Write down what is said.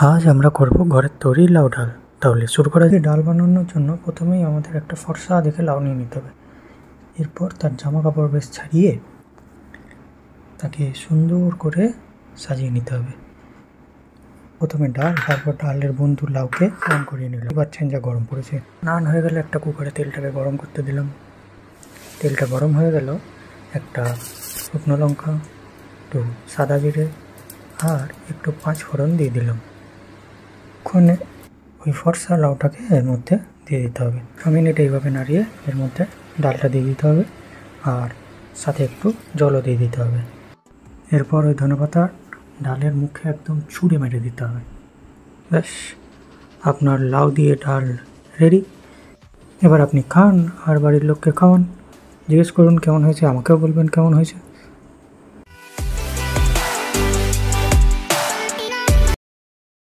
আজ আমরা করব ঘরের তৈরি লাউ ডাল। তাহলে শুরু করা যায়। ডাল বানানোর জন্য প্রথমেই আমাদের একটা ফর্সা দেখে লাউ নিয়ে নিতে হবে। এরপর তার জামা কাপড় বেশ ছাড়িয়ে তাকে সুন্দর করে সাজিয়ে নিতে হবে। প্রথমে ডাল, তারপর ডালের বন্ধু লাউকে স্নান করিয়ে নিলাম। এবার যা গরম পড়েছে, স্নান হয়ে গেলে একটা কুকারে তেলটাকে গরম করতে দিলাম। তেলটা গরম হয়ে গেল, একটা শুকনো লঙ্কা, একটু সাদা জিরে আর একটু 5 ফোড়ন দিয়ে দিলাম। ওখানে ওই ফর্সা লাউটাকে এর মধ্যে দিয়ে দিতে হবে। 1 মিনিট এইভাবে নাড়িয়ে এর মধ্যে ডালটা দিয়ে দিতে হবে আর সাথে একটু জলও দিয়ে দিতে হবে। এরপর ওই ধনেপাতা ডালের মুখে একদম ছুঁড়ে মেরে দিতে হবে। ব্যাস, আপনার লাউ দিয়ে ডাল রেডি। এবার আপনি খান আর বাড়ির লোককে খাওয়ান। জিজ্ঞেস করুন কেমন হয়েছে, আমাকেও বলবেন কেমন হয়েছে।